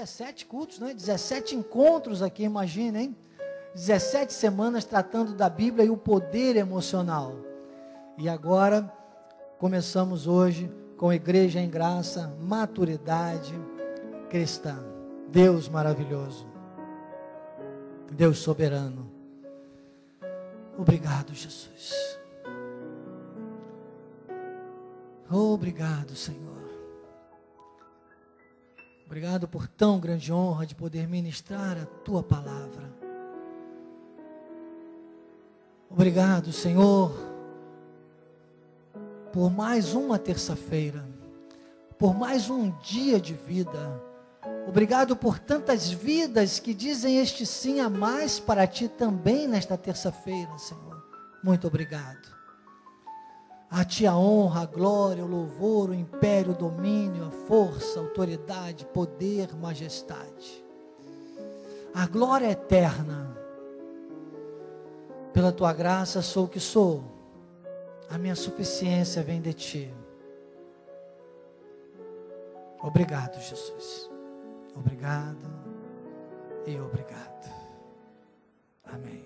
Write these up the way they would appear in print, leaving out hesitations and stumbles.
17 cultos, né? 17 encontros aqui, imagina, hein? 17 semanas tratando da Bíblia e o poder emocional. E agora, começamos hoje com Igreja em Graça, maturidade cristã. Deus maravilhoso. Deus soberano. Obrigado, Jesus. Obrigado, Senhor. Obrigado por tão grande honra de poder ministrar a Tua palavra. Obrigado, Senhor, por mais uma terça-feira, por mais um dia de vida. Obrigado por tantas vidas que dizem este sim a mais para Ti também nesta terça-feira, Senhor. Muito obrigado. A Ti a honra, a glória, o louvor, o império, o domínio, a força, a autoridade, poder, majestade. A glória eterna. Pela Tua graça sou o que sou. A minha suficiência vem de Ti. Obrigado, Jesus. Obrigado e obrigado. Amém.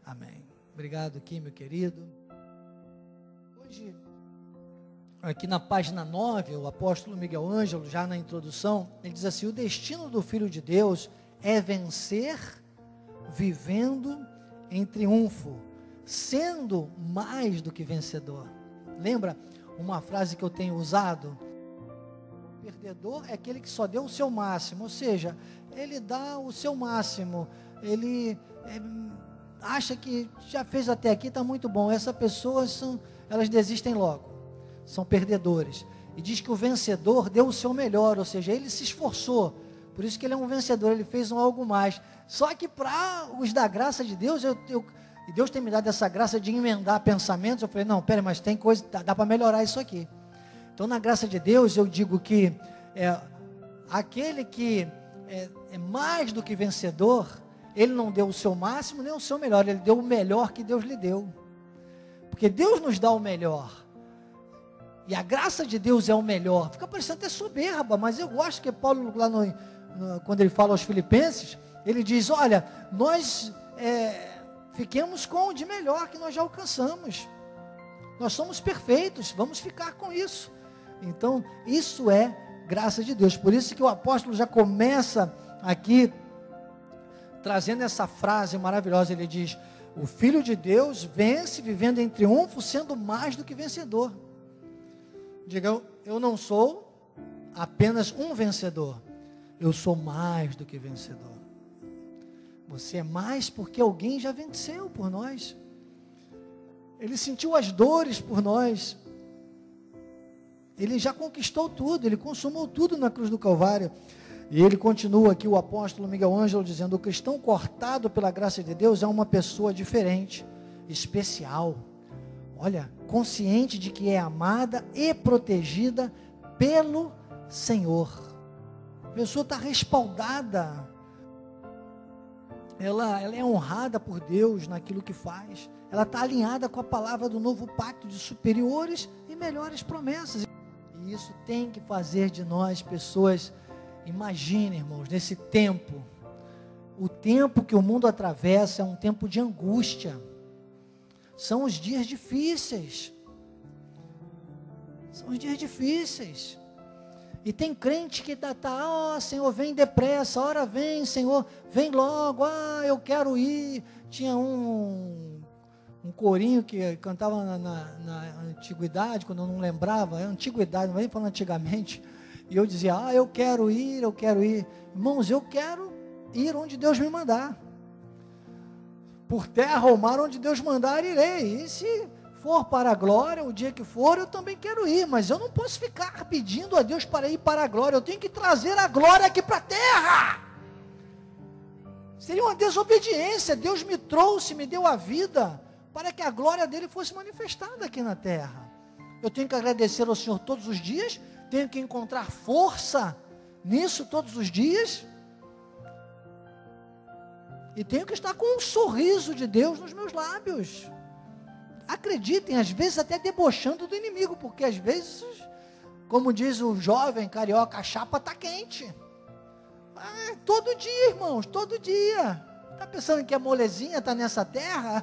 Amém. Obrigado aqui, meu querido. Hoje, aqui na página 9, o apóstolo Miguel Ângelo, já na introdução, ele diz assim: o destino do Filho de Deus é vencer, vivendo em triunfo, sendo mais do que vencedor. Lembra uma frase que eu tenho usado? O perdedor é aquele que só deu o seu máximo, ou seja, ele dá o seu máximo, ele acha que já fez até aqui, está muito bom. Essas pessoas elas desistem logo, são perdedores. E diz que o vencedor deu o seu melhor, ou seja, ele se esforçou, por isso que ele é um vencedor, ele fez algo mais. Só que para os da graça de Deus, e Deus tem me dado essa graça de emendar pensamentos, eu falei, não, pera, mas tem coisa, dá para melhorar isso aqui. Então, na graça de Deus, eu digo que aquele que é mais do que vencedor, ele não deu o seu máximo, nem o seu melhor, ele deu o melhor que Deus lhe deu. Porque Deus nos dá o melhor. E a graça de Deus é o melhor. Fica parecendo até soberba, mas eu gosto que Paulo, lá quando ele fala aos Filipenses, ele diz, olha, nós fiquemos com o de melhor que nós já alcançamos. Nós somos perfeitos, vamos ficar com isso. Então, isso é graça de Deus. Por isso que o apóstolo já começa aqui, trazendo essa frase maravilhosa. Ele diz, o Filho de Deus vence vivendo em triunfo, sendo mais do que vencedor. Diga, eu não sou apenas um vencedor, eu sou mais do que vencedor. Você é mais porque alguém já venceu por nós. Ele sentiu as dores por nós. Ele já conquistou tudo, ele consumou tudo na cruz do Calvário. E ele continua aqui, o apóstolo Miguel Ângelo, dizendo, o cristão cortado pela graça de Deus é uma pessoa diferente, especial. Olha, consciente de que é amada e protegida pelo Senhor. A pessoa está respaldada. Ela é honrada por Deus naquilo que faz. Ela está alinhada com a palavra do novo pacto de superiores e melhores promessas. E isso tem que fazer de nós pessoas, imagine, irmãos, nesse tempo, o tempo que o mundo atravessa é um tempo de angústia. São os dias difíceis. São os dias difíceis. E tem crente que está, Senhor, vem depressa, a hora vem, Senhor, vem logo, eu quero ir. Tinha um corinho que cantava na antiguidade, quando eu não lembrava, antiguidade, não vem falando antigamente, e eu dizia, eu quero ir. Irmãos, eu quero ir onde Deus me mandar. Por terra ou mar, onde Deus mandar, irei. E se for para a glória, o dia que for, eu também quero ir, mas eu não posso ficar pedindo a Deus para ir para a glória, eu tenho que trazer a glória aqui para a terra. Seria uma desobediência. Deus me trouxe, me deu a vida, para que a glória dele fosse manifestada aqui na terra. Eu tenho que agradecer ao Senhor todos os dias, tenho que encontrar força nisso todos os dias, e tenho que estar com um sorriso de Deus nos meus lábios. Acreditem, às vezes até debochando do inimigo, porque às vezes como diz o jovem carioca, a chapa está quente. Todo dia, irmãos, todo dia. Está pensando que a molezinha está nessa terra?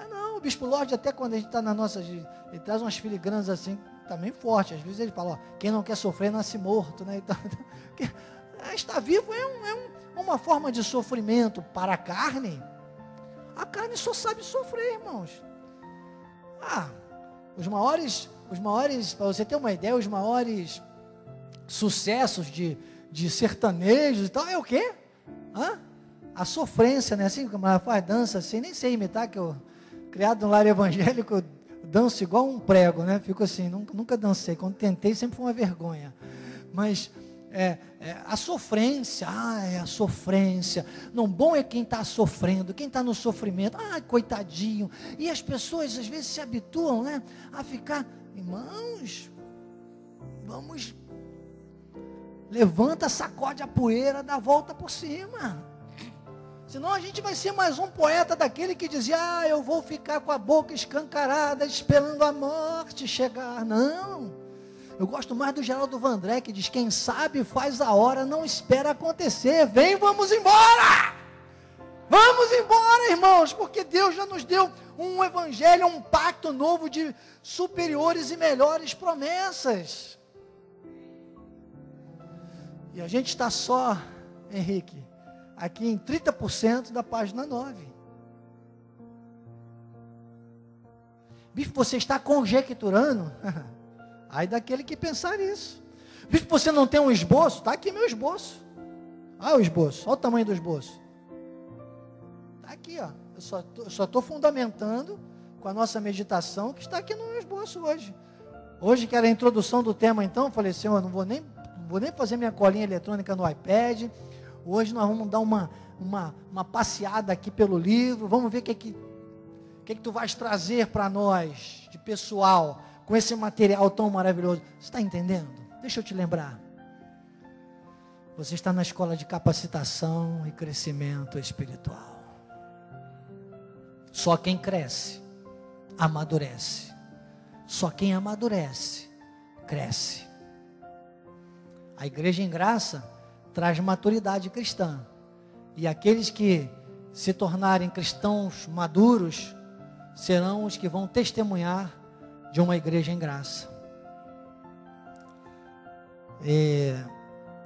Não, o Bispo Lorde, até quando a gente está na nossa... Ele traz umas filigranas assim, também forte. Às vezes ele fala, quem não quer sofrer nasce morto, né? Então, estar vivo é uma forma de sofrimento para a carne. A carne só sabe sofrer, irmãos. Os maiores, para você ter uma ideia, os maiores sucessos de sertanejos e tal, é o quê? A sofrência, né? Assim, como ela faz dança assim, nem sei imitar, que eu, criado no lar evangélico, eu danço igual um prego, né? Fico assim, nunca dancei, quando tentei sempre foi uma vergonha. Mas a sofrência, a sofrência. Não, bom é quem está sofrendo, quem está no sofrimento, coitadinho. E as pessoas às vezes se habituam, né, a ficar, irmãos, vamos, levanta, sacode a poeira, dá a volta por cima. Senão a gente vai ser mais um poeta daquele que dizia, eu vou ficar com a boca escancarada, esperando a morte chegar. Não. Eu gosto mais do Geraldo Vandré, que diz, quem sabe faz a hora, não espera acontecer. Vem, vamos embora! Vamos embora, irmãos, porque Deus já nos deu um evangelho, um pacto novo de superiores e melhores promessas. E a gente está só, Henrique, aqui em 30% da página 9. Bicho, você está conjecturando? Aí daquele que pensar isso. Bicho, você não tem um esboço? Está aqui meu esboço. O esboço, olha o tamanho do esboço. Está aqui, ó. Eu só estou fundamentando com a nossa meditação que está aqui no meu esboço hoje. Hoje, que era a introdução do tema, então, eu falei assim, eu não vou nem fazer minha colinha eletrônica no iPad. Hoje nós vamos dar uma passeada aqui pelo livro. Vamos ver o que tu vais trazer para nós, de pessoal, com esse material tão maravilhoso. Você está entendendo? Deixa eu te lembrar. Você está na escola de capacitação e crescimento espiritual. Só quem cresce, amadurece. Só quem amadurece, cresce. A igreja em graça traz maturidade cristã. E aqueles que se tornarem cristãos maduros, serão os que vão testemunhar de uma igreja em graça.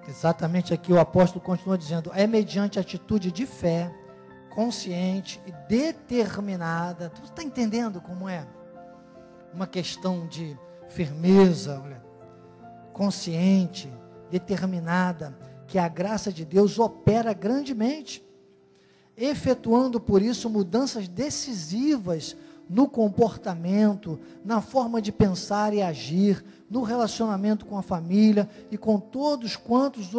Exatamente aqui o apóstolo continua dizendo, é mediante atitude de fé, consciente e determinada. Tu está entendendo como é? Uma questão de firmeza, olha, consciente, determinada, que a graça de Deus opera grandemente, efetuando por isso mudanças decisivas no comportamento, na forma de pensar e agir, no relacionamento com a família e com todos quantos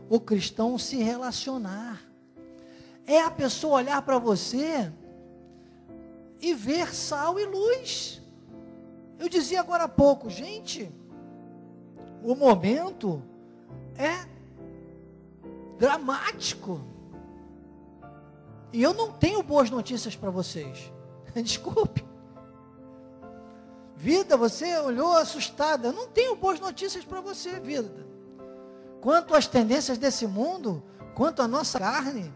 o cristão se relacionar. É a pessoa olhar para você e ver sal e luz. Eu dizia agora há pouco, gente, o momento é dramático. E eu não tenho boas notícias para vocês. Desculpe. Vida, você olhou assustada. Eu não tenho boas notícias para você, vida. Quanto às tendências desse mundo, quanto à nossa carne,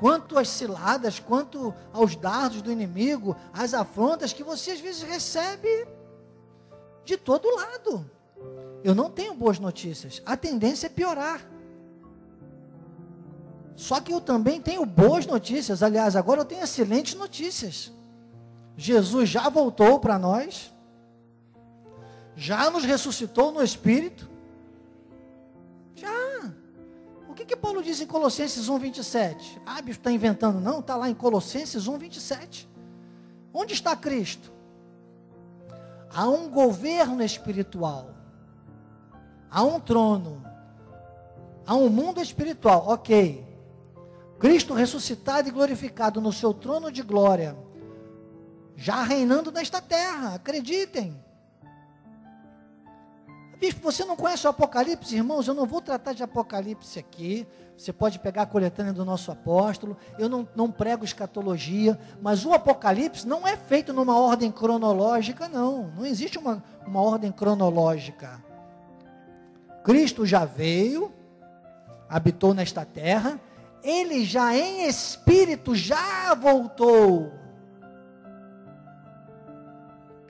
quanto às ciladas, quanto aos dardos do inimigo, às afrontas que você às vezes recebe de todo lado. Eu não tenho boas notícias. A tendência é piorar. Só que eu também tenho boas notícias. Aliás, agora eu tenho excelentes notícias. Jesus já voltou para nós, já nos ressuscitou no Espírito, já. O que Paulo diz em Colossenses 1:27? Bicho, está inventando? Não, está lá em Colossenses 1:27. Onde está Cristo? Há um governo espiritual, há um trono, há um mundo espiritual, ok. Cristo ressuscitado e glorificado no seu trono de glória, já reinando nesta terra, acreditem. Bispo, você não conhece o Apocalipse, irmãos? Eu não vou tratar de Apocalipse aqui. Você pode pegar a coletânea do nosso apóstolo. Eu não prego escatologia, mas o Apocalipse não é feito numa ordem cronológica, não. Não existe uma ordem cronológica. Cristo já veio, habitou nesta terra, ele já em espírito já voltou.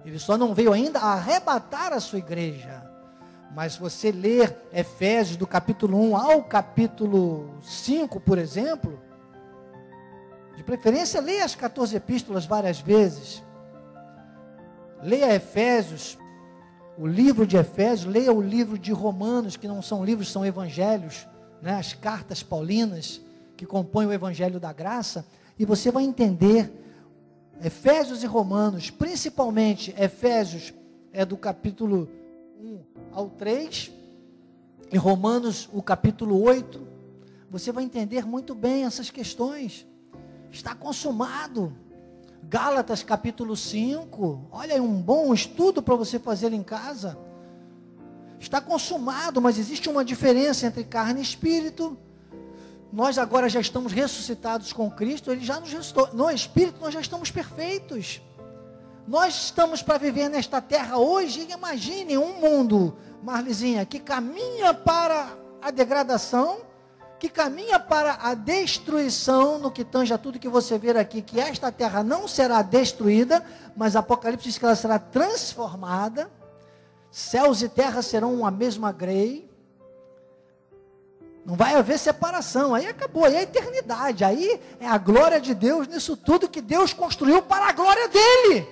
Ele só não veio ainda arrebatar a sua igreja. Mas se você ler Efésios do capítulo 1 ao capítulo 5, por exemplo, de preferência leia as 14 epístolas várias vezes. Leia Efésios, o livro de Efésios, leia o livro de Romanos, que não são livros, são evangelhos, né? As cartas paulinas, que compõem o evangelho da graça, e você vai entender Efésios e Romanos, principalmente Efésios é do capítulo 1 ao 3, e Romanos o capítulo 8, você vai entender muito bem essas questões. Está consumado. Gálatas capítulo 5, olha aí um bom estudo para você fazer em casa. Está consumado, mas existe uma diferença entre carne e espírito. Nós agora já estamos ressuscitados com Cristo, Ele já nos ressuscitou. No Espírito nós já estamos perfeitos. Nós estamos para viver nesta terra hoje. Imagine um mundo, Marlizinha, que caminha para a degradação, que caminha para a destruição, no que tange a tudo que você vê aqui, que esta terra não será destruída, mas Apocalipse diz que ela será transformada. Céus e terra serão a mesma grei. Não vai haver separação, aí acabou, aí é a eternidade, aí é a glória de Deus nisso tudo que Deus construiu para a glória dele.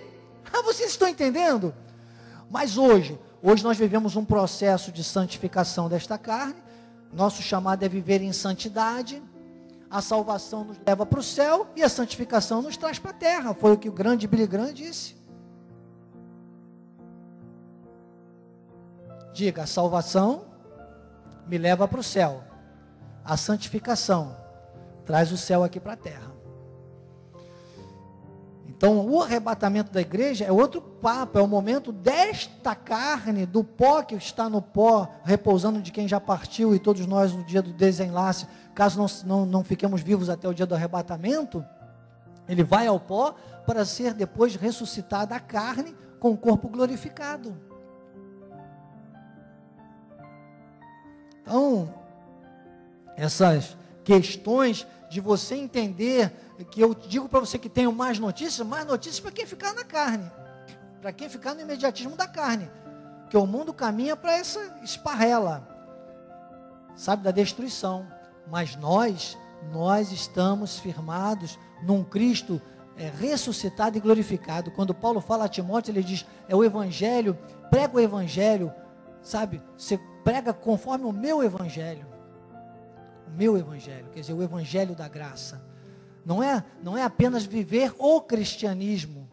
Vocês estão entendendo? Mas hoje nós vivemos um processo de santificação desta carne. Nosso chamado é viver em santidade. A salvação nos leva para o céu e a santificação nos traz para a terra. Foi o que o grande Billy Graham disse. Diga, a salvação me leva para o céu. A santificação traz o céu aqui para a terra. Então, o arrebatamento da igreja é outro papo, é o momento desta carne, do pó que está no pó, repousando de quem já partiu, e todos nós no dia do desenlace, caso não fiquemos vivos até o dia do arrebatamento, ele vai ao pó para ser depois ressuscitada a carne com o corpo glorificado. Então, essas questões de você entender, que eu digo para você que tenho mais notícias para quem ficar na carne, para quem ficar no imediatismo da carne, que o mundo caminha para essa esparrela, sabe, da destruição, mas nós estamos firmados num Cristo ressuscitado e glorificado. Quando Paulo fala a Timóteo, ele diz, é o evangelho, prega o evangelho, sabe, você prega conforme o meu evangelho, quer dizer, o evangelho da graça. Não é apenas viver o cristianismo.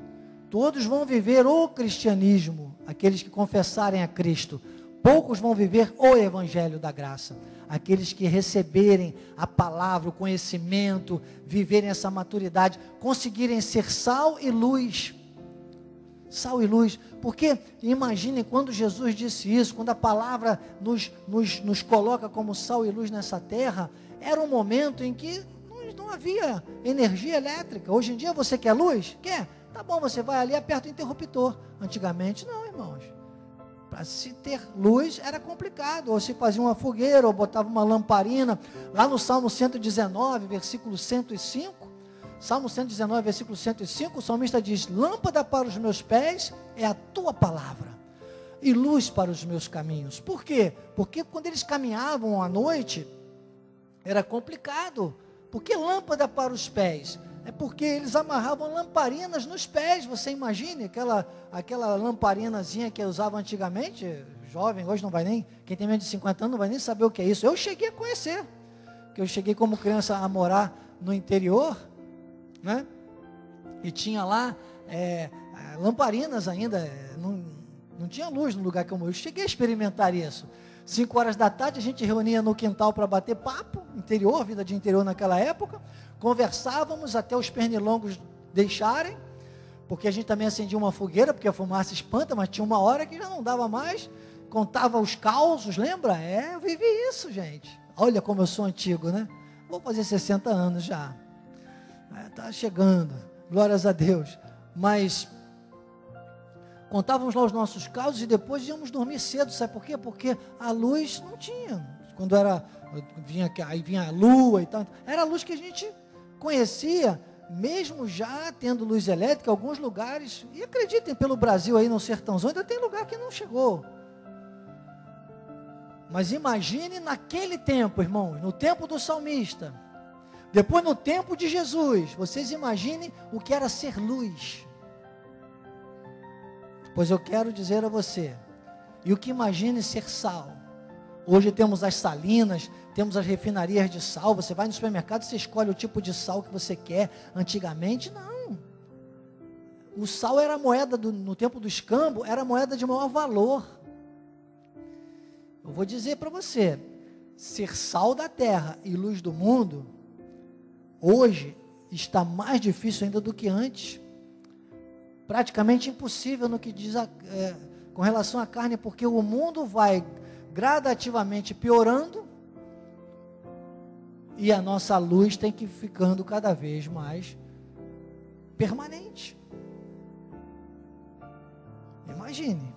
Todos vão viver o cristianismo, aqueles que confessarem a Cristo. Poucos vão viver o evangelho da graça. Aqueles que receberem a palavra, o conhecimento, viverem essa maturidade, conseguirem ser sal e luz. Sal e luz, porque imaginem quando Jesus disse isso, quando a palavra nos coloca como sal e luz nessa terra, era um momento em que não havia energia elétrica. Hoje em dia você quer luz? Quer? Tá bom, você vai ali e aperta o interruptor. Antigamente não, irmãos. Para se ter luz era complicado, ou se fazia uma fogueira, ou botava uma lamparina. Lá no Salmo 119, versículo 105, Salmo 119, versículo 105, o salmista diz, lâmpada para os meus pés é a tua palavra, e luz para os meus caminhos. Por quê? Porque quando eles caminhavam à noite, era complicado. Por que lâmpada para os pés? É porque eles amarravam lamparinas nos pés. Você imagine aquela lamparinazinha que eu usava antigamente, jovem, hoje não vai nem, quem tem menos de 50 anos não vai nem saber o que é isso. Eu cheguei a conhecer, que eu cheguei como criança a morar no interior, né? E tinha lá lamparinas ainda, não tinha luz no lugar que eu morei. Eu cheguei a experimentar isso. 5 horas da tarde a gente reunia no quintal para bater papo, interior, vida de interior naquela época, conversávamos até os pernilongos deixarem, porque a gente também acendia uma fogueira, porque a fumaça espanta, mas tinha uma hora que já não dava mais, contava os causos, lembra? Eu vivi isso, gente. Olha como eu sou antigo, né? Vou fazer 60 anos já. Está chegando, glórias a Deus. Mas contávamos lá os nossos casos e depois íamos dormir cedo. Sabe por quê? Porque a luz não tinha. Quando aí vinha a lua e tal. Era a luz que a gente conhecia, mesmo já tendo luz elétrica, alguns lugares, e acreditem, pelo Brasil aí no sertãozão, ainda tem lugar que não chegou. Mas imagine naquele tempo, irmãos, no tempo do salmista, depois no tempo de Jesus, vocês imaginem o que era ser luz. Pois eu quero dizer a você, e o que imagine ser sal. Hoje temos as salinas, temos as refinarias de sal, você vai no supermercado, você escolhe o tipo de sal que você quer. Antigamente, não. O sal era a moeda, no tempo do escambo, era a moeda de maior valor. Eu vou dizer para você, ser sal da terra e luz do mundo, hoje está mais difícil ainda do que antes. Praticamente impossível no que diz com relação à carne, porque o mundo vai gradativamente piorando e a nossa luz tem que ir ficando cada vez mais permanente. Imagine.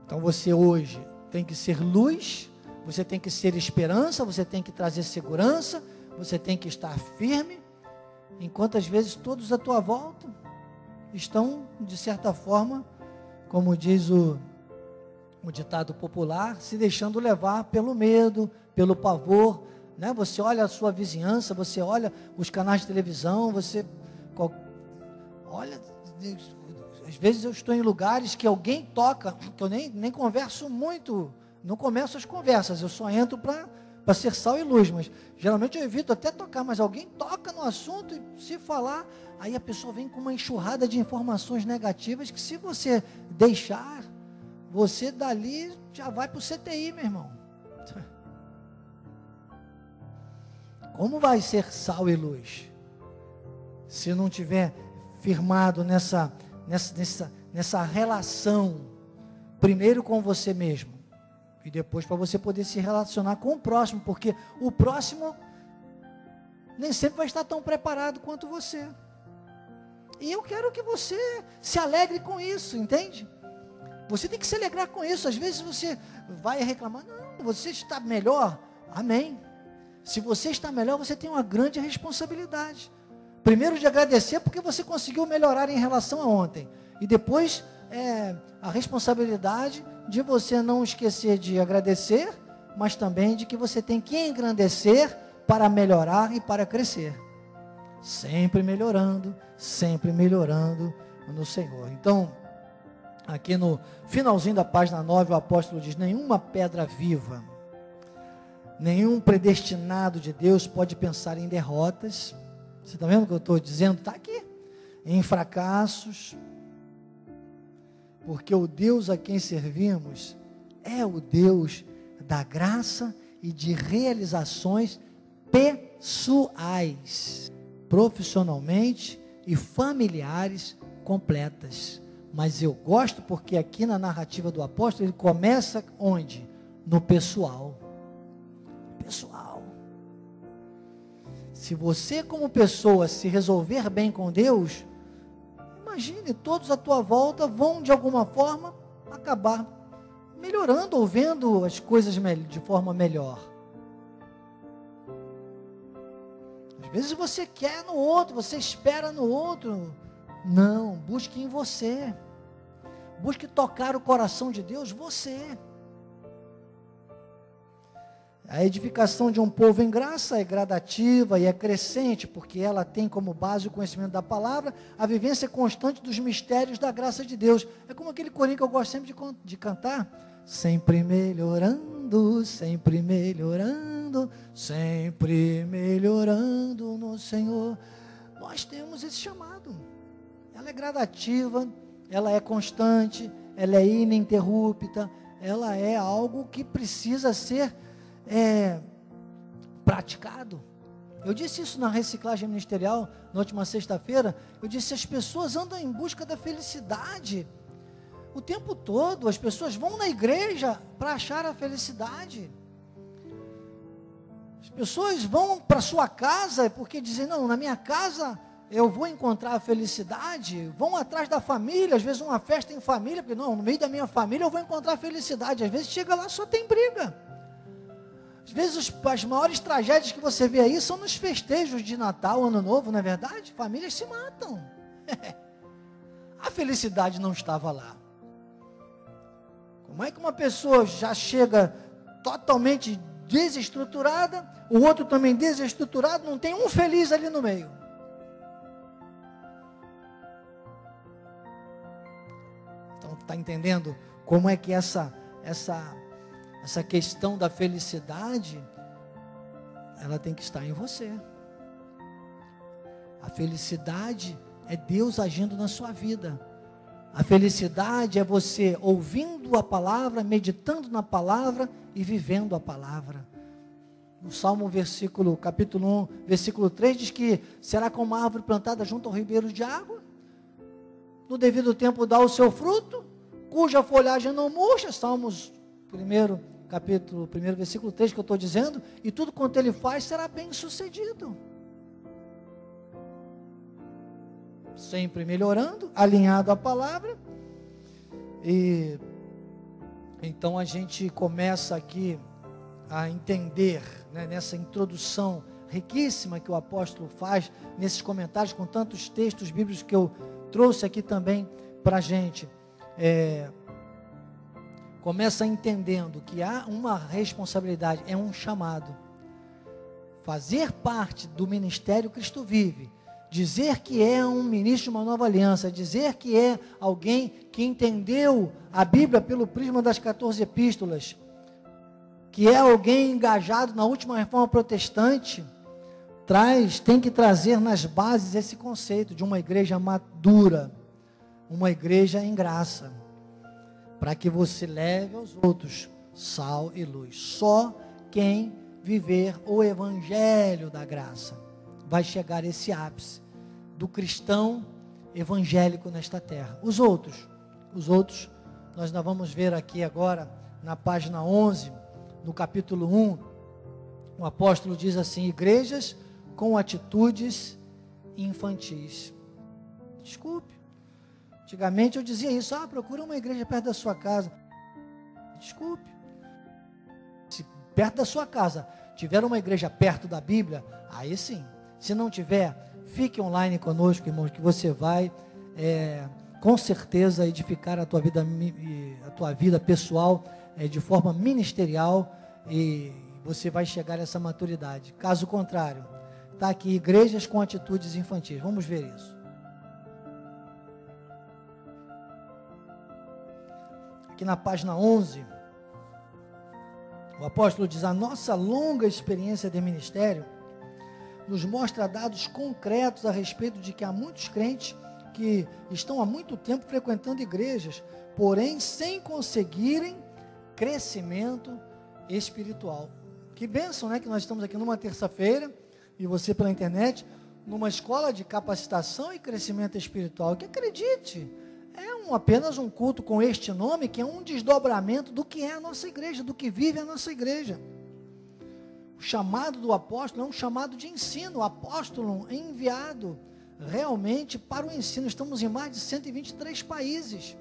Então você hoje tem que ser luz, você tem que ser esperança, você tem que trazer segurança, você tem que estar firme, enquanto às vezes todos à tua volta estão, de certa forma, como diz o ditado popular, se deixando levar pelo medo, pelo pavor, né? Você olha a sua vizinhança, você olha os canais de televisão, você olha, às vezes eu estou em lugares que alguém toca, que eu nem converso muito, não começo as conversas, eu só entro para ser sal e luz, mas geralmente eu evito até tocar, mas alguém toca no assunto e se falar, aí a pessoa vem com uma enxurrada de informações negativas que se você deixar, você dali já vai para o CTI, meu irmão. Como vai ser sal e luz? Se não tiver firmado nessa relação, primeiro com você mesmo, e depois para você poder se relacionar com o próximo, porque o próximo nem sempre vai estar tão preparado quanto você. E eu quero que você se alegre com isso, entende? Você tem que se alegrar com isso. Às vezes você vai reclamar, não, você está melhor, amém. Se você está melhor, você tem uma grande responsabilidade. Primeiro de agradecer porque você conseguiu melhorar em relação a ontem. E depois a responsabilidade de você não esquecer de agradecer, mas também de que você tem que engrandecer para melhorar e para crescer. Sempre melhorando no Senhor. Então, aqui no finalzinho da página 9, o apóstolo diz: nenhuma pedra viva, nenhum predestinado de Deus pode pensar em derrotas. Você está vendo o que eu estou dizendo? Está aqui. Em fracassos. Porque o Deus a quem servimos é o Deus da graça e de realizações pessoais, profissionalmente e familiares completas. Mas eu gosto porque aqui na narrativa do apóstolo ele começa onde? No pessoal. Pessoal. Se você como pessoa se resolver bem com Deus, imagine, todos à tua volta vão de alguma forma acabar melhorando ou vendo as coisas de forma melhor. Às vezes você quer no outro, você espera no outro. Não, busque em você. Busque tocar o coração de Deus, você. A edificação de um povo em graça é gradativa e é crescente, porque ela tem como base o conhecimento da palavra, a vivência constante dos mistérios da graça de Deus. É como aquele corinho que eu gosto sempre de cantar. Sempre melhorando, sempre melhorando, sempre melhorando no Senhor. Nós temos esse chamado. Ela é gradativa, ela é constante, ela é ininterrupta, ela é algo que precisa ser praticado. Eu disse isso na reciclagem ministerial, na última sexta-feira. Eu disse: as pessoas andam em busca da felicidade o tempo todo. As pessoas vão na igreja para achar a felicidade. As pessoas vão para sua casa porque dizem: não, na minha casa eu vou encontrar a felicidade? Vão atrás da família, às vezes uma festa em família, porque não, no meio da minha família eu vou encontrar a felicidade. Às vezes chega lá só tem briga. Às vezes as maiores tragédias que você vê aí são nos festejos de Natal, Ano Novo, não é verdade? Famílias se matam. A felicidade não estava lá. Como é que uma pessoa já chega totalmente desestruturada, o outro também desestruturado, não tem um feliz ali no meio? Então, está entendendo como é que essa questão da felicidade, ela tem que estar em você. A felicidade é Deus agindo na sua vida. A felicidade é você ouvindo a palavra, meditando na palavra e vivendo a palavra. No Salmo capítulo 1, versículo 3, diz que será como uma árvore plantada junto ao ribeiro de água, no devido tempo dá o seu fruto, cuja folhagem não murcha. Salmos 1 versículo 3 que eu estou dizendo, e tudo quanto ele faz será bem sucedido. Sempre melhorando, alinhado à palavra. E então a gente começa aqui a entender, né, nessa introdução riquíssima que o apóstolo faz, nesses comentários com tantos textos bíblicos que eu trouxe aqui também para a gente, começa entendendo que há uma responsabilidade, é um chamado. Fazer parte do ministério Cristo Vive, dizer que é um ministro de uma nova aliança, dizer que é alguém que entendeu a Bíblia pelo prisma das 14 epístolas, que é alguém engajado na última reforma protestante, tem que trazer nas bases esse conceito de uma igreja madura, uma igreja em graça, para que você leve aos outros sal e luz. Só quem viver o evangelho da graça vai chegar a esse ápice do cristão evangélico nesta terra. Os outros, nós ainda vamos ver aqui agora, na página 11, no capítulo 1, o apóstolo diz assim: igrejas com atitudes infantis. Desculpe, antigamente eu dizia isso, procura uma igreja perto da sua casa. Desculpe, se perto da sua casa tiver uma igreja perto da Bíblia, aí sim. Se não tiver, fique online conosco, irmãos, que você vai, com certeza, edificar a tua vida pessoal, de forma ministerial, e você vai chegar a essa maturidade. Caso contrário, está aqui, igrejas com atitudes infantis. Vamos ver isso. Aqui na página 11, o apóstolo diz: a nossa longa experiência de ministério nos mostra dados concretos a respeito de que há muitos crentes que estão há muito tempo frequentando igrejas, porém sem conseguirem crescimento espiritual. Que bênção, né? Que nós estamos aqui numa terça-feira, e você pela internet, numa escola de capacitação e crescimento espiritual, que acredite, apenas um culto com este nome, que é um desdobramento do que é a nossa igreja, do que vive a nossa igreja. O chamado do apóstolo é um chamado de ensino. O apóstolo é enviado realmente para o ensino. Estamos em mais de 123 países.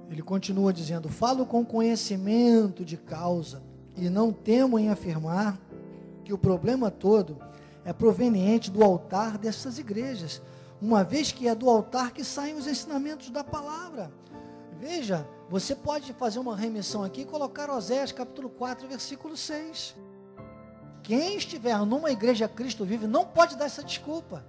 Ele continua dizendo: falo com conhecimento de causa e não temo em afirmar que o problema todo é proveniente do altar dessas igrejas, uma vez que é do altar que saem os ensinamentos da palavra. Veja, você pode fazer uma remissão aqui e colocar Oséias capítulo 4, versículo 6. Quem estiver numa igreja Cristo Vive não pode dar essa desculpa.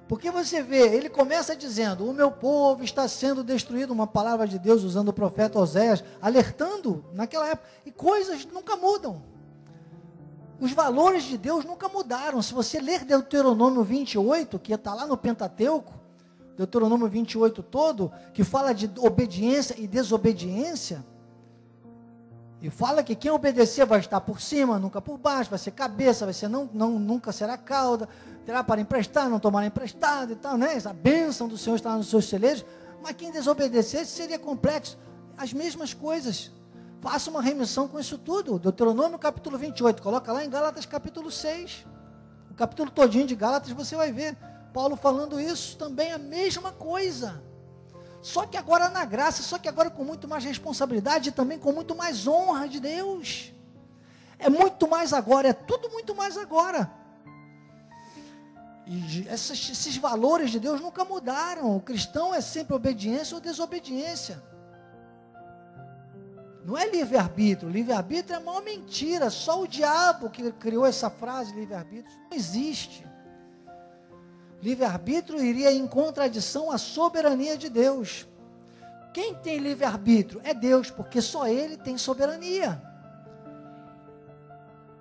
Porque você vê, ele começa dizendo: o meu povo está sendo destruído, uma palavra de Deus usando o profeta Oséias, alertando naquela época, e coisas nunca mudam. Os valores de Deus nunca mudaram. Se você ler Deuteronômio 28, que está lá no Pentateuco, Deuteronômio 28 todo, que fala de obediência e desobediência, e fala que quem obedecer vai estar por cima, nunca por baixo, vai ser cabeça, vai ser nunca será cauda, terá para emprestar, não tomará emprestado e tal, né? Essa bênção do Senhor está nos seus celeiros. Mas quem desobedecesse seria complexo. As mesmas coisas. Faça uma remissão com isso tudo. Deuteronômio capítulo 28, coloca lá em Gálatas capítulo 6. O capítulo todinho de Gálatas você vai ver Paulo falando isso também, a mesma coisa. Só que agora na graça, só que agora com muito mais responsabilidade e também com muito mais honra de Deus. É muito mais agora, é tudo muito mais agora. E esses valores de Deus nunca mudaram. O cristão é sempre obediência ou desobediência. Não é livre-arbítrio. Livre-arbítrio é uma mentira. Só o diabo que criou essa frase, livre-arbítrio, não existe. Livre-arbítrio iria em contradição à soberania de Deus. Quem tem livre-arbítrio é Deus, porque só Ele tem soberania.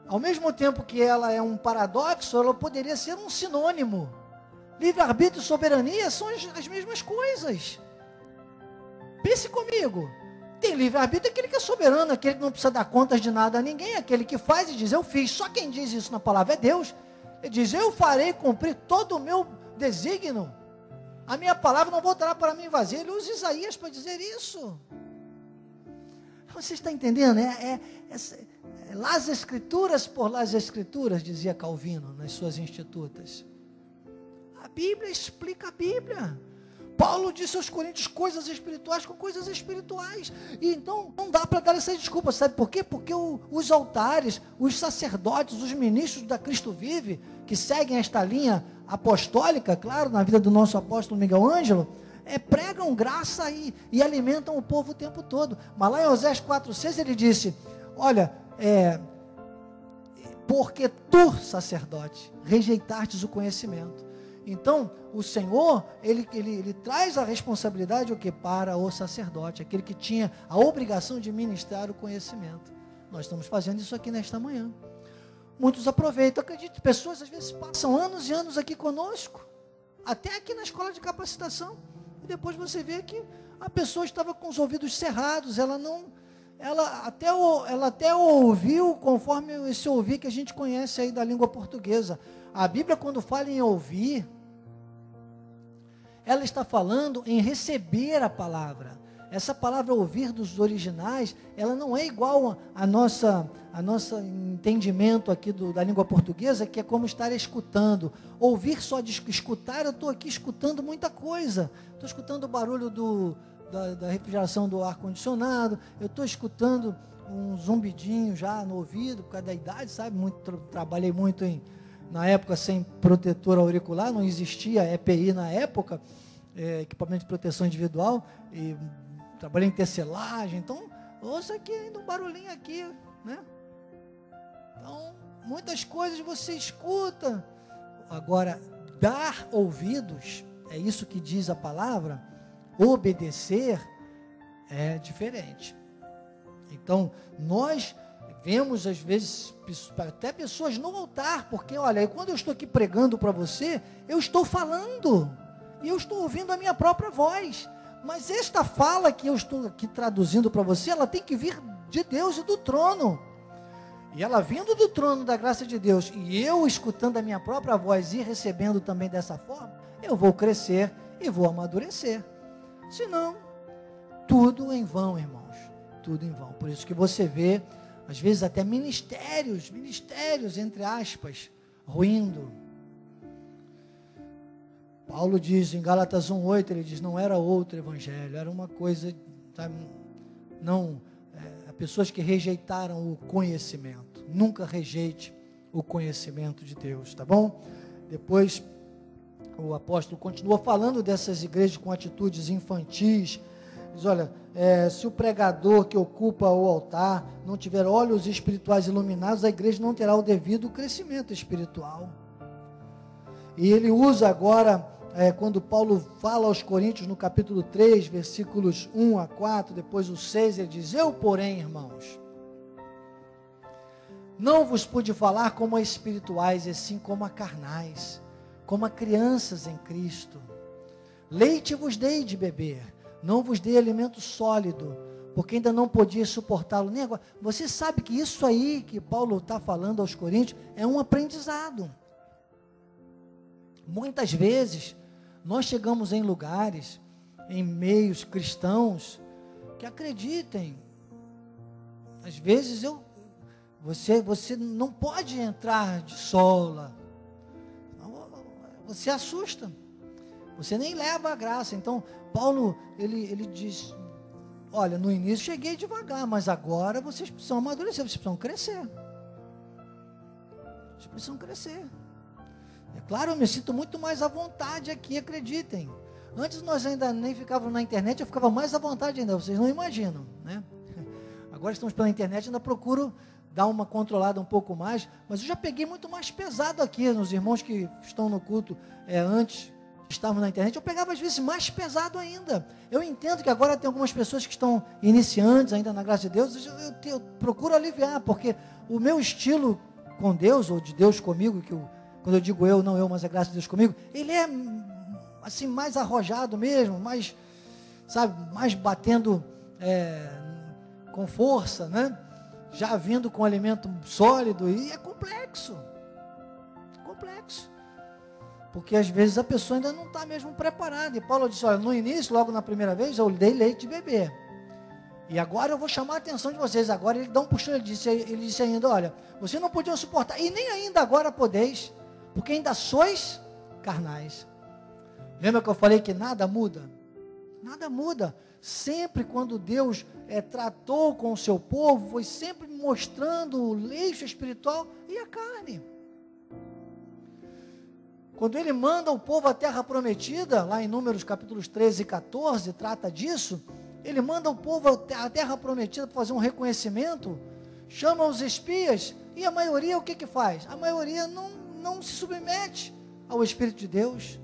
Ao mesmo tempo que ela é um paradoxo, ela poderia ser um sinônimo. Livre-arbítrio e soberania são as mesmas coisas. Pense comigo. Tem livre-arbítrio aquele que é soberano, aquele que não precisa dar contas de nada a ninguém, aquele que faz e diz, eu fiz. Só quem diz isso na palavra é Deus. Ele diz, eu farei cumprir todo o meu desígnio. A minha palavra não voltará para mim vazia. Ele usa Isaías para dizer isso. Você está entendendo? Las escrituras por las escrituras, dizia Calvino nas suas institutas. A Bíblia explica a Bíblia. Paulo disse aos Coríntios coisas espirituais com coisas espirituais. E então não dá para dar essa desculpa. Sabe por quê? Porque os altares, os sacerdotes, os ministros da Cristo Vive, que seguem esta linha apostólica, claro, na vida do nosso apóstolo Miguel Ângelo, pregam graça e alimentam o povo o tempo todo. Mas lá em Osés 4,6 ele disse, olha, porque tu, sacerdote, rejeitastes o conhecimento. Então, o Senhor, ele traz a responsabilidade o quê? Para o sacerdote, aquele que tinha a obrigação de ministrar o conhecimento. Nós estamos fazendo isso aqui nesta manhã. Muitos aproveitam, acredito, pessoas às vezes passam anos e anos aqui conosco, até aqui na escola de capacitação, e depois você vê que a pessoa estava com os ouvidos cerrados, ela até ouviu conforme esse ouvir que a gente conhece aí da língua portuguesa. A Bíblia, quando fala em ouvir, ela está falando em receber a palavra. Essa palavra ouvir dos originais, ela não é igual a nosso entendimento aqui da língua portuguesa, que é como estar escutando. Ouvir só de escutar, eu estou aqui escutando muita coisa. Estou escutando o barulho da refrigeração do ar-condicionado, eu estou escutando um zumbidinho já no ouvido, por causa da idade, sabe? Trabalhei muito na época sem protetor auricular, não existia EPI na época, equipamento de proteção individual, e trabalhei em tecelagem, então, ouça aqui ainda um barulhinho aqui, né? Então, muitas coisas você escuta. Agora, dar ouvidos, é isso que diz a palavra, obedecer é diferente. Então, nós vemos às vezes até pessoas no altar, porque olha, quando eu estou aqui pregando para você, eu estou falando, e eu estou ouvindo a minha própria voz, mas esta fala que eu estou aqui traduzindo para você, ela tem que vir de Deus e do trono, e ela vindo do trono da graça de Deus, e eu escutando a minha própria voz e recebendo também dessa forma, eu vou crescer e vou amadurecer. Senão, tudo em vão, irmãos, tudo em vão. Por isso que você vê, às vezes até ministérios, entre aspas, ruindo. Paulo diz em Gálatas 1,8, ele diz, não era outro evangelho, era uma coisa, sabe, pessoas que rejeitaram o conhecimento. Nunca rejeite o conhecimento de Deus, tá bom? Depois, o apóstolo continua falando dessas igrejas com atitudes infantis. Diz, olha, se o pregador que ocupa o altar não tiver olhos espirituais iluminados, a igreja não terá o devido crescimento espiritual. E ele usa agora, quando Paulo fala aos Coríntios, no capítulo 3, versículos 1 a 4, depois o 6, ele diz, eu, porém, irmãos, não vos pude falar como a espirituais, e sim como a carnais, como a crianças em Cristo. Leite vos dei de beber, não vos dei alimento sólido, porque ainda não podia suportá-lo. Nem agora. Você sabe que isso aí que Paulo está falando aos Coríntios é um aprendizado. Muitas vezes, nós chegamos em lugares, em meios cristãos, que acreditem, às vezes você não pode entrar de sola. você assusta. Você nem leva a graça. Então, Paulo, ele diz, olha, no início cheguei devagar, mas agora vocês precisam amadurecer, vocês precisam crescer. Vocês precisam crescer. É claro, eu me sinto muito mais à vontade aqui, acreditem. Antes nós ainda nem ficávamos na internet, eu ficava mais à vontade ainda, vocês não imaginam, né? Agora estamos pela internet, ainda procuro dar uma controlada um pouco mais, mas eu já peguei muito mais pesado aqui, nos irmãos que estão no culto antes, estavam na internet, eu pegava às vezes mais pesado ainda. Eu entendo que agora tem algumas pessoas que estão iniciantes ainda na graça de Deus, eu procuro aliviar, porque o meu estilo com Deus, ou de Deus comigo, quando eu digo eu, não eu, mas a graça de Deus comigo, ele é assim, mais arrojado mesmo, mais, sabe, mais batendo com força, né? Já vindo com alimento sólido, e é complexo, porque às vezes a pessoa ainda não está mesmo preparada, e Paulo disse, olha, no início, logo na primeira vez, eu dei leite de beber, e agora eu vou chamar a atenção de vocês, agora ele dá um puxão, ele disse ainda, olha, vocês não podiam suportar, e nem ainda agora podeis, porque ainda sois carnais. Lembra que eu falei que nada muda? Nada muda. Sempre quando Deus tratou com o seu povo, foi sempre mostrando o leixo espiritual e a carne. Quando ele manda o povo à terra prometida, lá em Números capítulos 13 e 14, trata disso, ele manda o povo à terra prometida para fazer um reconhecimento, chama os espias, e a maioria o que faz? A maioria não se submete ao Espírito de Deus.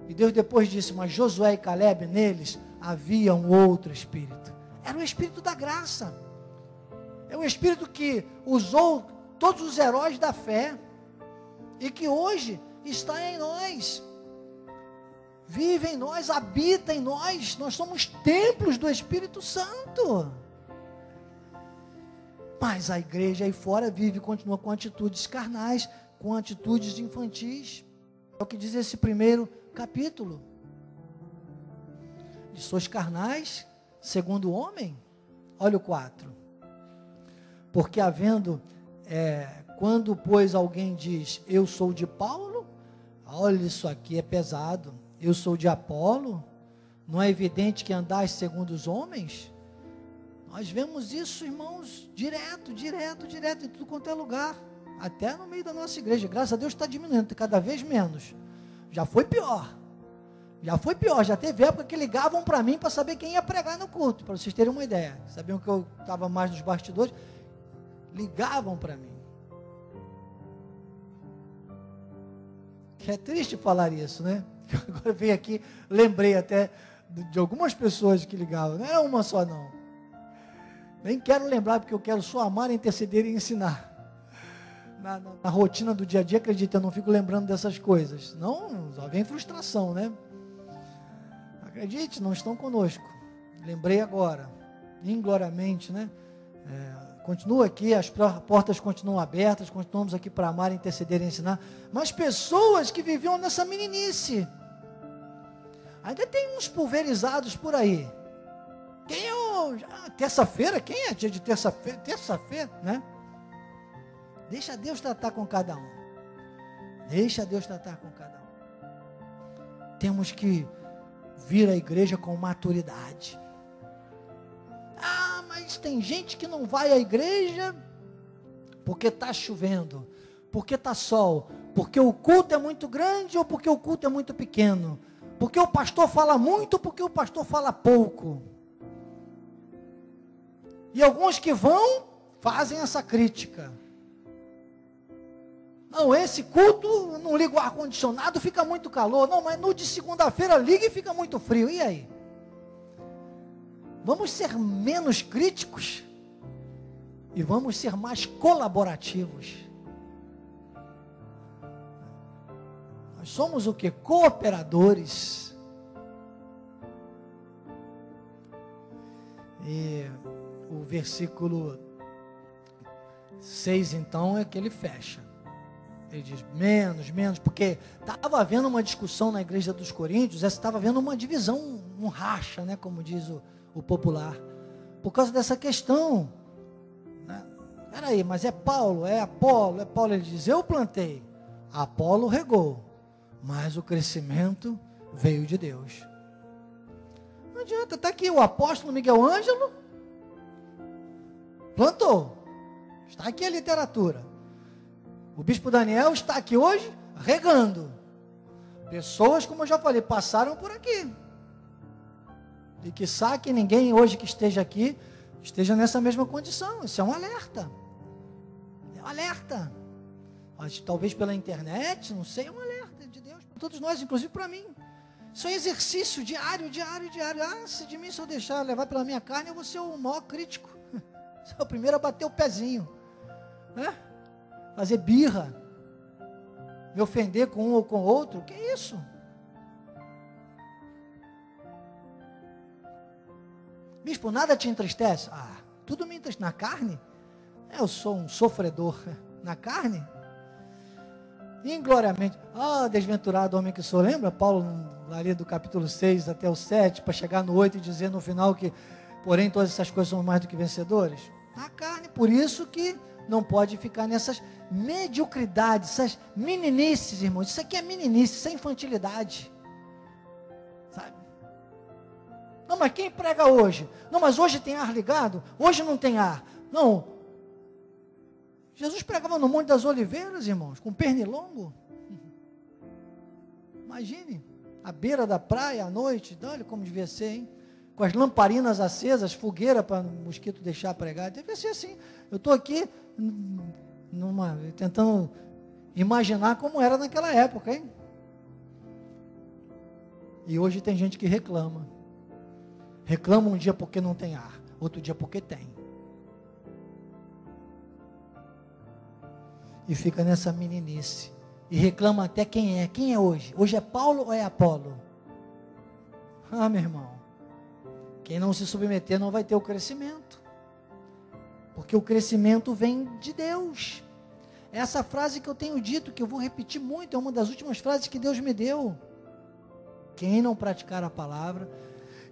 E Deus depois disse, mas Josué e Caleb, neles havia um outro Espírito. Era o Espírito da graça. É o Espírito que usou todos os heróis da fé, e que hoje está em nós, vive em nós, habita em nós. Nós somos templos do Espírito Santo. Mas a igreja aí fora vive e continua com atitudes carnais, com atitudes infantis. É o que diz esse primeiro capítulo. De sois carnais, segundo o homem. Olha o 4. Porque quando, pois, alguém diz, eu sou de Paulo, olha, isso aqui é pesado. Eu sou de Apolo, não é evidente que andais segundo os homens? Nós vemos isso, irmãos, direto, em tudo quanto é lugar, até no meio da nossa igreja. Graças a Deus está diminuindo, cada vez menos. Já foi pior, já teve época que ligavam para mim para saber quem ia pregar no culto, para vocês terem uma ideia. Sabiam que eu estava mais nos bastidores, ligavam para mim. Que é triste falar isso, né? Agora veio aqui, lembrei até de algumas pessoas que ligavam, não era uma só não. Nem quero lembrar, porque eu quero só amar, interceder e ensinar. Na rotina do dia a dia, acredita, eu não fico lembrando dessas coisas. Não, só vem frustração, né? Acredite, não estão conosco. Lembrei agora, ingloriamente, né? Continua aqui, as portas continuam abertas, continuamos aqui para amar, interceder e ensinar. Mas pessoas que viviam nessa meninice. Ainda tem uns pulverizados por aí. Quem é hoje? Terça-feira? Quem é dia de terça-feira? Terça-feira, né? Deixa Deus tratar com cada um. Temos que vir à igreja com maturidade. Mas tem gente que não vai à igreja porque está chovendo, porque está sol, porque o culto é muito grande ou porque o culto é muito pequeno, porque o pastor fala muito ou porque o pastor fala pouco. E alguns que vão, fazem essa crítica. Não, esse culto, não liga o ar-condicionado, fica muito calor. Não, mas no de segunda-feira liga e fica muito frio. E aí? Vamos ser menos críticos e vamos ser mais colaborativos. Nós somos o que? Cooperadores. E o versículo 6, então, é que ele fecha. Ele diz, menos, porque estava havendo uma discussão na igreja dos Coríntios, estava havendo uma divisão, um racha, né, como diz o popular, por causa dessa questão, né? Peraí, mas é Paulo, é Apolo, ele diz, eu plantei, Apolo regou, mas o crescimento veio de Deus. Não adianta, está aqui o apóstolo Miguel Ângelo, plantou, está aqui a literatura. O bispo Daniel está aqui hoje, regando. Pessoas, como eu já falei, passaram por aqui. E quiçá que ninguém hoje que esteja aqui, esteja nessa mesma condição. Isso é um alerta. É um alerta. Talvez pela internet, não sei, é um alerta de Deus. Para todos nós, inclusive para mim. Isso é um exercício diário. Se de mim se eu deixar levar pela minha carne, eu vou ser o maior crítico. Sou o primeiro a bater o pezinho. Né? Fazer birra. Me ofender com um ou com outro. Que isso? Bispo, nada te entristece? Tudo me entristece. Na carne? Eu sou um sofredor. Na carne? Ingloriamente. Desventurado homem que sou. Lembra Paulo, ali do capítulo 6 até o 7, para chegar no 8 e dizer no final que, porém, todas essas coisas são mais do que vencedores? Na carne. Por isso que não pode ficar nessas mediocridades, essas meninices, irmãos. Isso aqui é meninice, isso é infantilidade. Sabe? Não, mas quem prega hoje? Não, mas hoje tem ar ligado? Hoje não tem ar. Não. Jesus pregava no Monte das Oliveiras, irmãos, com pernilongo. Imagine, à beira da praia, à noite, olha como devia ser, hein? Com as lamparinas acesas, fogueira para o mosquito deixar pregar. Deve ser assim. Eu estou aqui tentando imaginar como era naquela época, hein? E hoje tem gente que reclama. Reclama um dia porque não tem ar, outro dia porque tem. E fica nessa meninice. E reclama até quem é. Quem é hoje? Hoje é Paulo ou é Apolo? Meu irmão. Quem não se submeter não vai ter o crescimento. Porque o crescimento vem de Deus. Essa frase que eu tenho dito, que eu vou repetir muito, é uma das últimas frases que Deus me deu. Quem não praticar a palavra,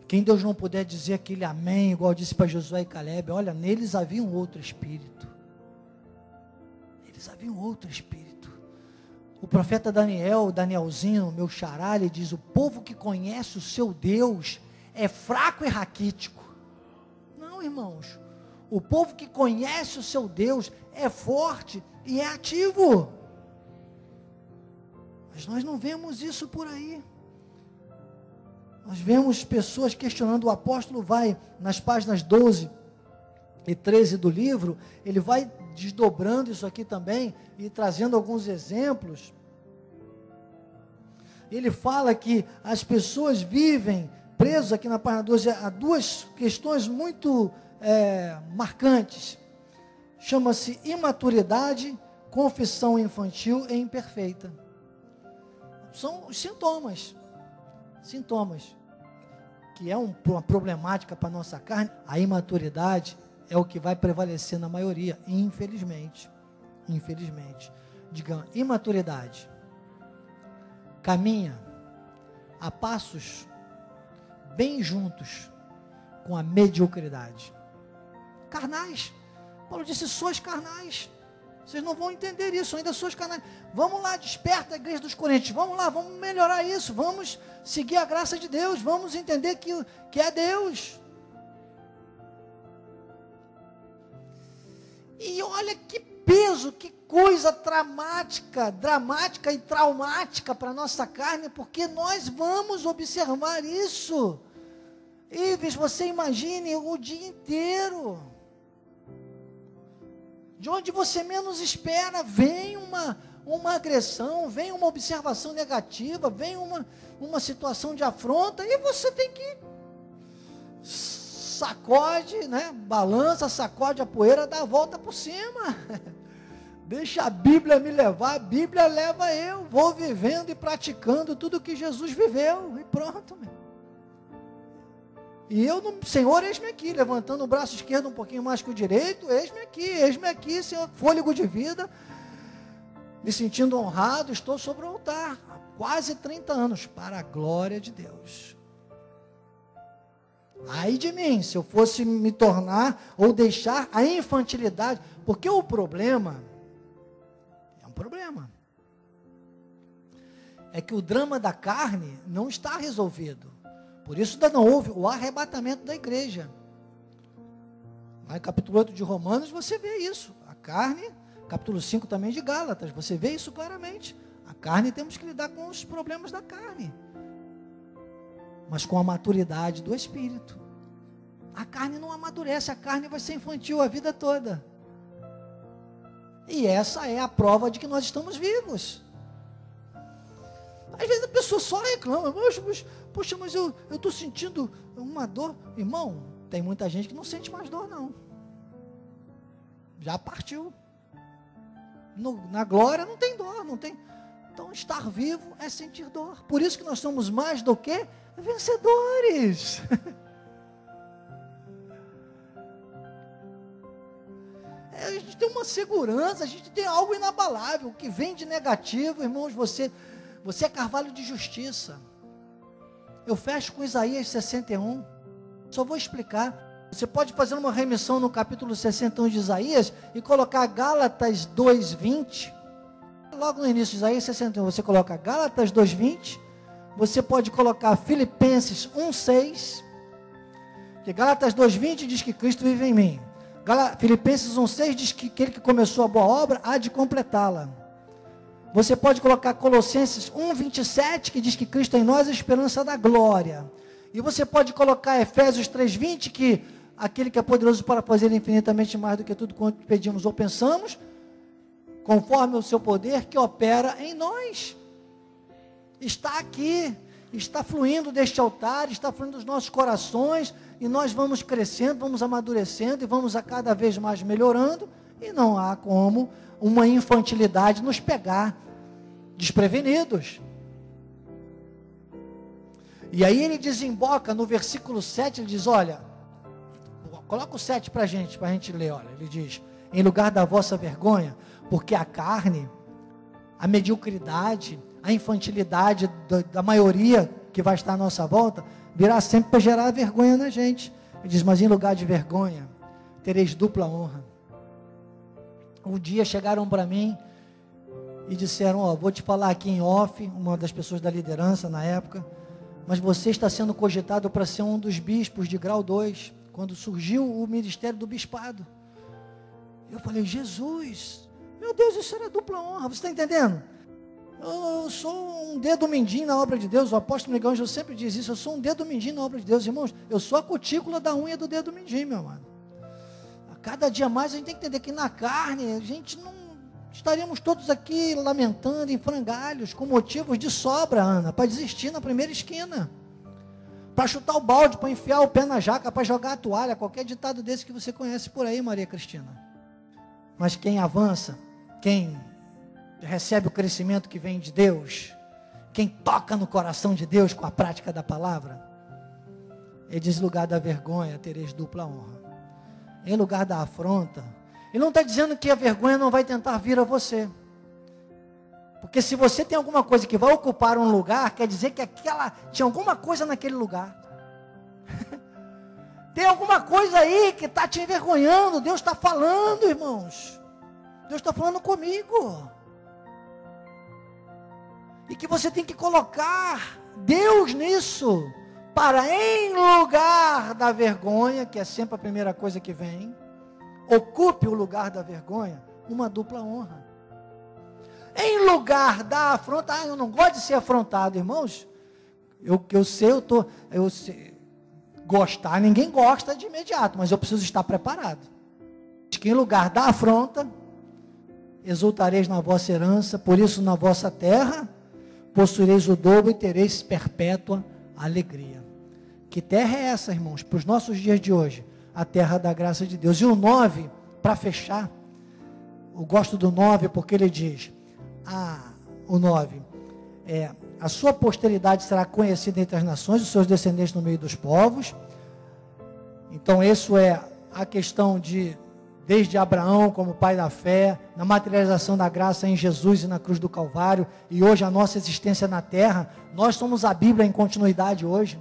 quem Deus não puder dizer aquele amém, igual disse para Josué e Caleb, olha, neles havia um outro espírito. Neles havia um outro espírito. O profeta Daniel, Danielzinho, meu xará, ele diz, o povo que conhece o seu Deus é fraco e raquítico. Não, irmãos. O povo que conhece o seu Deus é forte e é ativo. Mas nós não vemos isso por aí. Nós vemos pessoas questionando. O apóstolo vai nas páginas 12 e 13 do livro, ele vai desdobrando isso aqui também e trazendo alguns exemplos. Ele fala que as pessoas vivem presos aqui na página 12 a duas questões muito marcantes. Chama-se imaturidade, confissão infantil e imperfeita. São os sintomas. Que é uma problemática para a nossa carne. A imaturidade é o que vai prevalecer na maioria, infelizmente. Digamos, imaturidade. Caminha a passos bem juntos com a mediocridade. Carnais. Paulo disse, sois carnais. Vocês não vão entender isso, ainda sois carnais. Vamos lá, desperta a igreja dos Coríntios. Vamos lá, vamos melhorar isso. Vamos seguir a graça de Deus. Vamos entender que é Deus. E olha que peso, que coisa dramática e traumática para a nossa carne, porque nós vamos observar isso. Ives, você imagine o dia inteiro. De onde você menos espera, vem uma agressão, vem uma observação negativa, vem uma situação de afronta, e você tem que sacode, né? Balança, sacode a poeira, dá a volta por cima. Deixa a Bíblia me levar, a Bíblia leva eu, vou vivendo e praticando tudo que Jesus viveu, e pronto, meu. E eu, Senhor, eis-me aqui, levantando o braço esquerdo um pouquinho mais que o direito, eis-me aqui, Senhor, fôlego de vida, me sentindo honrado, estou sobre o altar, há quase 30 anos, para a glória de Deus. Ai de mim, se eu fosse me tornar, ou deixar a infantilidade, porque o problema, é um problema. é que o drama da carne não está resolvido. Por isso ainda não houve o arrebatamento da igreja. Lá em capítulo 8 de Romanos você vê isso. A carne, capítulo 5 também de Gálatas, você vê isso claramente. A carne, temos que lidar com os problemas da carne, mas com a maturidade do Espírito. A carne não amadurece, a carne vai ser infantil a vida toda. E essa é a prova de que nós estamos vivos. Às vezes a pessoa só reclama, poxa, mas eu estou sentindo uma dor. Irmão, tem muita gente que não sente mais dor não. Já partiu. Na glória não tem dor, não tem. Então estar vivo é sentir dor. Por isso que nós somos mais do que vencedores. A gente tem uma segurança, a gente tem algo inabalável. O que vem de negativo, irmãos, você é carvalho de justiça. Eu fecho com Isaías 61. Só vou explicar. Você pode fazer uma remissão no capítulo 61 de Isaías e colocar Gálatas 2:20. Logo no início de Isaías 61, você coloca Gálatas 2:20. Você pode colocar Filipenses 1:6. Que Gálatas 2:20 diz que Cristo vive em mim. Filipenses 1:6 diz que aquele que começou a boa obra há de completá-la. Você pode colocar Colossenses 1:27, que diz que Cristo em nós é a esperança da glória. E você pode colocar Efésios 3:20, que aquele que é poderoso para fazer infinitamente mais do que tudo quanto pedimos ou pensamos, conforme o seu poder que opera em nós. Está aqui, está fluindo deste altar, está fluindo dos nossos corações, e nós vamos crescendo, vamos amadurecendo, e vamos a cada vez mais melhorando, e não há como uma infantilidade nos pegar desprevenidos. E aí ele desemboca no versículo 7, ele diz, olha, coloca o 7 para a gente ler, olha, ele diz, em lugar da vossa vergonha, porque a carne, a mediocridade, a infantilidade da maioria que vai estar à nossa volta, virá sempre para gerar vergonha na gente. Ele diz, mas em lugar de vergonha, tereis dupla honra. Um dia chegaram para mim e disseram, ó, vou te falar aqui em off, uma das pessoas da liderança na época, mas você está sendo cogitado para ser um dos bispos de grau 2, quando surgiu o ministério do bispado. Eu falei, Jesus, meu Deus, isso era dupla honra, você está entendendo? Eu sou um dedo mindinho na obra de Deus, o apóstolo Miguel Ângelo sempre diz isso, eu sou um dedo mindinho na obra de Deus, irmãos, eu sou a cutícula da unha do dedo mindinho, meu amado. A cada dia mais a gente tem que entender que na carne, a gente não estaríamos todos aqui lamentando em frangalhos, com motivos de sobra, Ana, para desistir na primeira esquina, para chutar o balde, para enfiar o pé na jaca, para jogar a toalha, qualquer ditado desse que você conhece por aí, Maria Cristina. Mas quem avança, quem recebe o crescimento que vem de Deus, quem toca no coração de Deus com a prática da palavra, ele diz, lugar da vergonha, tereis dupla honra. Em lugar da afronta, ele não está dizendo que a vergonha não vai tentar vir a você, porque se você tem alguma coisa que vai ocupar um lugar, quer dizer que tinha alguma coisa naquele lugar, tem alguma coisa aí que está te envergonhando. Deus está falando, irmãos, Deus está falando comigo, e que você tem que colocar Deus nisso, para em lugar da vergonha, que é sempre a primeira coisa que vem, ocupe o lugar da vergonha, uma dupla honra. Em lugar da afronta, eu não gosto de ser afrontado, irmãos, eu sei, gostar, ninguém gosta de imediato, mas eu preciso estar preparado. Que em lugar da afronta, exultareis na vossa herança, por isso na vossa terra, possuireis o dobro e tereis perpétua alegria. Que terra é essa, irmãos? Para os nossos dias de hoje, a terra da graça de Deus. E o 9, para fechar, eu gosto do 9 porque ele diz, o 9, a sua posteridade será conhecida entre as nações, os seus descendentes no meio dos povos. Então isso é a questão de, desde Abraão como pai da fé, na materialização da graça em Jesus e na cruz do Calvário, e hoje a nossa existência na terra, nós somos a Bíblia em continuidade hoje,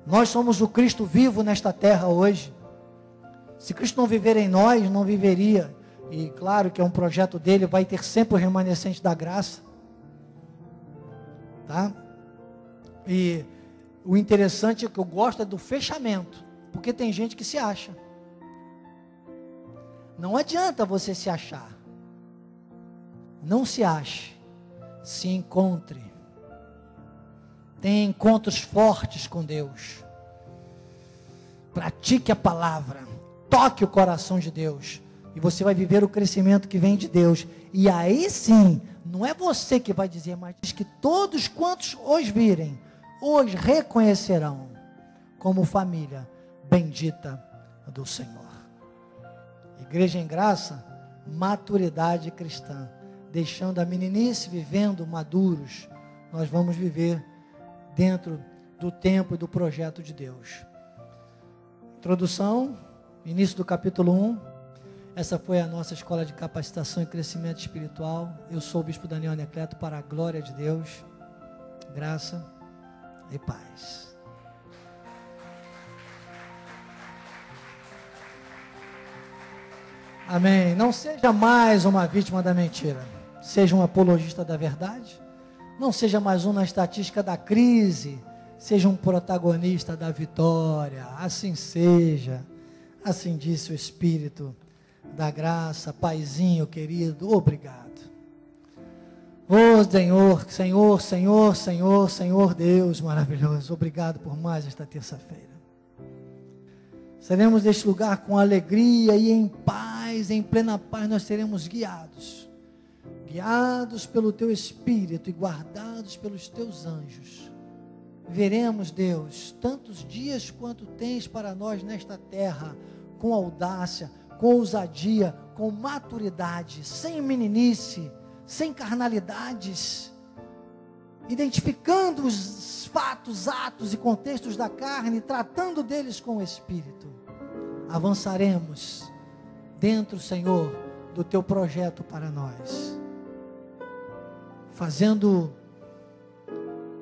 nós somos o Cristo vivo nesta terra hoje. Se Cristo não viver em nós, não viveria, e claro que é um projeto dele, vai ter sempre o remanescente da graça. tá? E o interessante é que eu gosto é do fechamento, porque tem gente que se acha. Não adianta você se achar. Não se ache, se encontre. Tenha encontros fortes com Deus. Pratique a palavra. Toque o coração de Deus. E você vai viver o crescimento que vem de Deus. E aí sim, não é você que vai dizer, mas diz que todos quantos hoje virem, hoje reconhecerão como família bendita do Senhor. Igreja em graça, maturidade cristã. Deixando a meninice, vivendo maduros, nós vamos viver dentro do tempo e do projeto de Deus. Introdução, início do capítulo 1. Essa foi a nossa escola de capacitação e crescimento espiritual. Eu sou o Bispo Daniel Anecleto, para a glória de Deus, graça e paz. Amém. Não seja mais uma vítima da mentira. Seja um apologista da verdade. Não seja mais um na estatística da crise. Seja um protagonista da vitória. Assim seja. Assim disse o Espírito da graça. Paizinho querido, obrigado. Oh Senhor, Senhor, Senhor, Senhor, Senhor Deus maravilhoso. Obrigado por mais esta terça-feira. Seremos deste lugar com alegria e em paz, em plena paz nós seremos guiados. Guiados pelo Teu Espírito e guardados pelos Teus anjos. Veremos, Deus, tantos dias quanto tens para nós nesta terra, com audácia, com ousadia, com maturidade, sem meninice, sem carnalidades, identificando os fatos, atos e contextos da carne, tratando deles com o Espírito. Avançaremos dentro, Senhor, do Teu projeto para nós, fazendo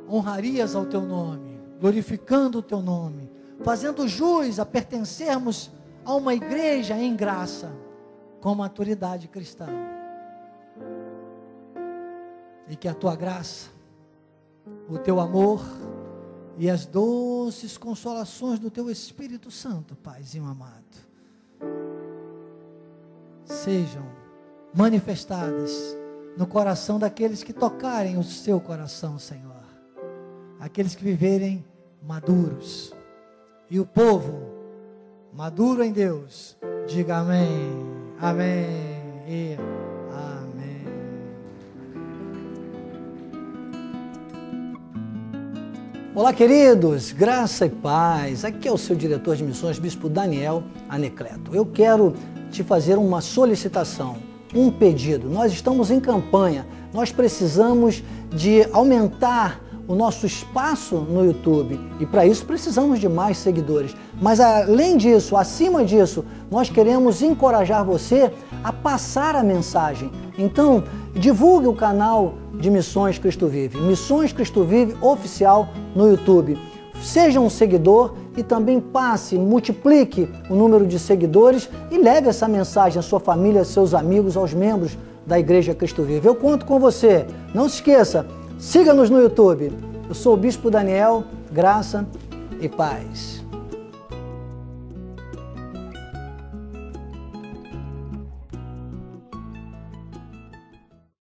honrarias ao Teu nome, glorificando o Teu nome, fazendo jus a pertencermos a uma igreja em graça, com maturidade cristã. E que a Tua graça, o Teu amor e as doces consolações do Teu Espírito Santo, Paizinho amado, sejam manifestadas no coração daqueles que tocarem o seu coração, Senhor. Aqueles que viverem maduros. E o povo maduro em Deus, diga amém, amém e amém. Olá, queridos, graça e paz. Aqui é o seu diretor de missões, Bispo Daniel Anecleto. Eu quero te fazer uma solicitação, um pedido. Nós estamos em campanha, nós precisamos de aumentar o nosso espaço no YouTube e para isso precisamos de mais seguidores. Mas além disso, acima disso, nós queremos encorajar você a passar a mensagem. Então, divulgue o canal de Missões Cristo Vive, Missões Cristo Vive Oficial no YouTube. Seja um seguidor e também passe, multiplique o número de seguidores e leve essa mensagem à sua família, aos seus amigos, aos membros da Igreja Cristo Vive. Eu conto com você. Não se esqueça, siga-nos no YouTube. Eu sou o Bispo Daniel, graça e paz.